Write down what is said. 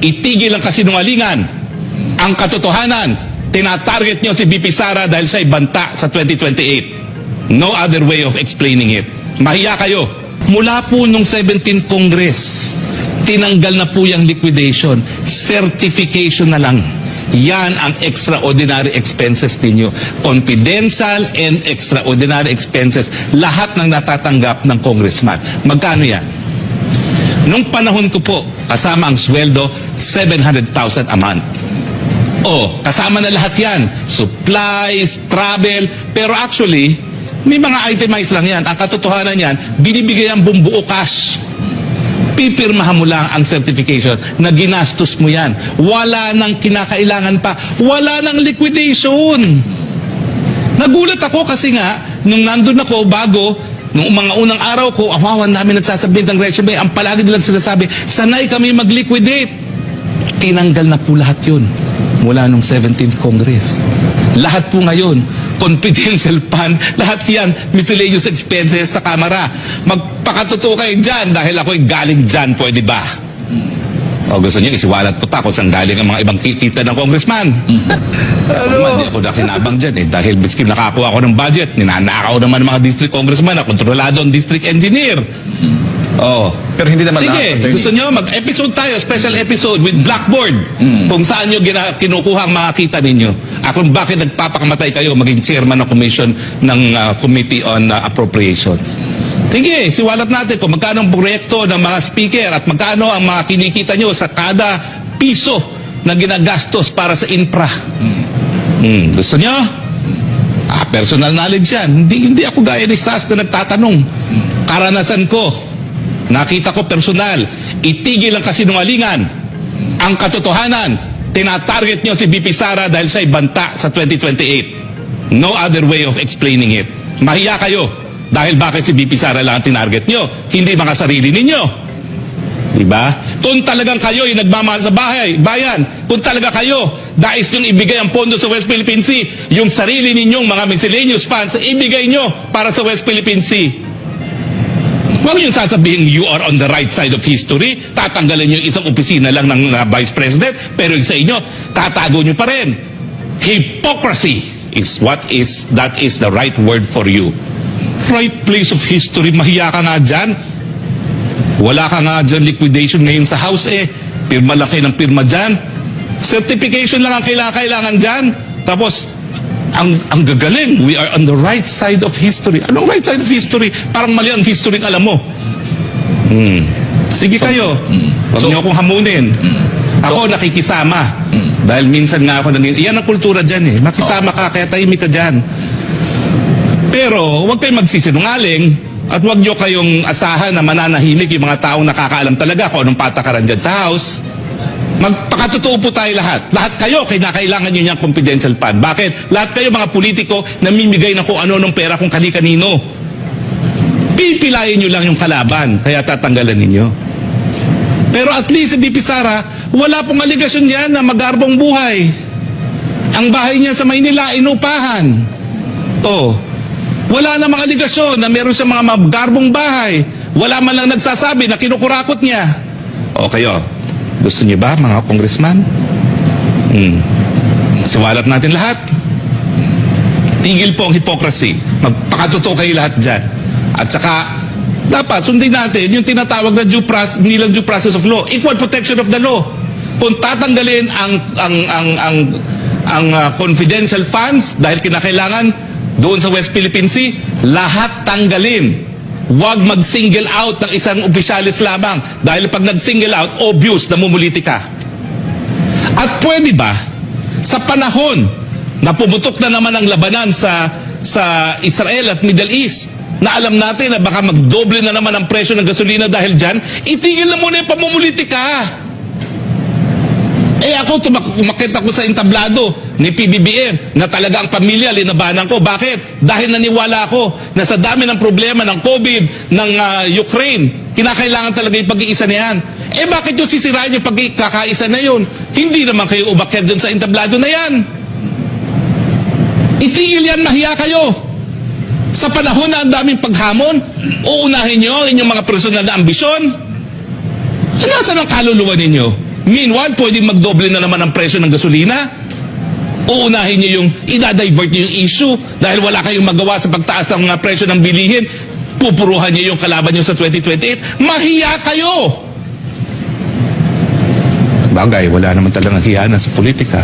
itigil ang kasinungalingan. Ang katotohanan, tinatarget nyo si BP Sara dahil siya'y banta sa 2028. No other way of explaining it. Mahiya kayo. Mula po nung 17th Congress, tinanggal na po yung liquidation. Certification na lang. Yan ang extraordinary expenses ninyo. Confidential and extraordinary expenses. Lahat ng natatanggap ng congressman. Magkano yan? Nung panahon ko po, kasama ang sweldo, 700,000 a month. Kasama na lahat yan. Supplies, travel. Pero actually, may mga itemized lang yan. Ang katotohanan yan, binibigay ang bumbuo cash. Pipirmahan mo lang ang certification na ginastos mo yan. Wala nang kinakailangan pa. Wala nang liquidation. Nagulat ako kasi nga, nung nandun ako bago, nung mga unang araw ko, awawan namin nagsasabit ng resume, ang palagi nilang sinasabi, sanay kami mag-liquidate. Tinanggal na po lahat yun mula nung 17th Congress. Lahat po ngayon, confidential fund, lahat yan, miscellaneous expenses sa Kamara. Magpakatotoo kayo dyan dahil ako'y galing dyan, pwede ba? Gusto niyo, isiwalat ko pa kung saan galing ang mga ibang kita ng congressman. Hindi ako nakinabang dyan dahil biskin nakakuha ako ng budget, ninanakaw naman ng mga district congressman na kontrolado ang district engineer. Pero hindi naman sige, gusto nyo, mag-episode tayo, special episode with Blackboard. Kung saan nyo kinukuha ang mga kita ninyo. Kung bakit nagpapakamatay kayo maging chairman ng commission ng Committee on Appropriations. Sige, siwalat natin kung magkano ang proyekto ng mga speaker at magkano ang mga kinikita nyo sa kada piso na ginagastos para sa infra. Gusto nyo? Personal knowledge yan. Hindi ako gaya ni Sas na nagtatanong. Karanasan ko. Nakita ko personal, itigil ang kasinungalingan. Ang katotohanan, tinatarget nyo si BP Sara dahil siya'y banta sa 2028. No other way of explaining it. Mahiya kayo. Dahil bakit si BP Sara lang ang tinarget nyo? Hindi mga sarili ninyo. Diba? Kung talagang kayo yung nagmamahal sa bayan, kung talaga kayo, dais nyong ibigay ang pondo sa West Philippine Sea, yung sarili ninyong mga miscellaneous funds, ibigay nyo para sa West Philippine Sea. Huwag yung sasabihin you are on the right side of history, tatanggalin nyo isang opisina lang ng Vice President, pero yung sa inyo, tatago nyo pa rin. Hypocrisy is that is the right word for you. Right place of history, mahiya ka nga dyan. Wala ka nga dyan liquidation ngayon sa House Pirma lang kayo ng pirma dyan. Certification lang ang kailangan dyan. Tapos, ang gagaling, we are on the right side of history. Anong right side of history? Parang mali ang history alam mo. Sige kayo. Huwag niyo akong hamunin. Ako nakikisama. Dahil minsan nga ako yan ang kultura dyan Makisama ka, kaya tahimik ka dyan. Pero huwag kayong magsisinungaling at huwag niyo kayong asahan na mananahimik yung mga taong nakakaalam talaga kung anong patakaran dyan sa House. Magpakatotoo po tayo lahat. Lahat kayo, kailangan nyo niyang confidential fund. Bakit? Lahat kayo mga politiko namimigay na kung ano ng pera kung kani-kanino. Pipilayin nyo lang yung kalaban, kaya tatanggalan ninyo. Pero at least si BP Sara, wala pong aligasyon yan na magarbong buhay. Ang bahay niya sa Maynila, inupahan. Wala na mga aligasyon na meron siya mga magarbong bahay. Wala man lang nagsasabi na kinukurakot niya. Kayo, gusto niyo ba, mga congressman? Siwalat natin lahat. Tigil po ang hypocrisy. Magpakatotoo kayo lahat dyan. At saka, dapat sundin natin yung tinatawag na hindi lang due process of law, equal protection of the law. Kung tatanggalin ang confidential funds dahil kinakailangan doon sa West Philippine Sea, lahat tanggalin. Huwag mag-single out ng isang opisyalis lamang. Dahil pag nag-single out, obvious na mumuliti ka. At pwede ba, sa panahon na pumutok na naman ang labanan sa Israel at Middle East, na alam natin na baka magdoble na naman ang presyo ng gasolina dahil dyan, itigil na muna yung pamumuliti ka. Ako, umakit ako sa entablado ni PBBM na talaga ang pamilya, linabanan ko. Bakit? Dahil naniwala ako na sa dami ng problema ng COVID, ng Ukraine, kinakailangan talaga yung pag-iisa na yan. Bakit yung sisirain yung pagkakaisa na yun? Hindi naman kayo umakit dyan sa entablado na yan. Itigil yan, mahiya kayo. Sa panahon na ang daming paghamon, uunahin nyo inyong mga personal na ambisyon. Nasaan ang kaluluwa ninyo? Meanwhile, pwedeng magdoble na naman ang presyo ng gasolina. Uunahin niyo yung, idadivert niyo yung issue dahil wala kayong magawa sa pagtaas ng mga presyo ng bilihin. Pupuruhan niyo yung kalaban niyo sa 2028. Mahiya kayo! Bagay, wala naman talagang hiya na sa politika.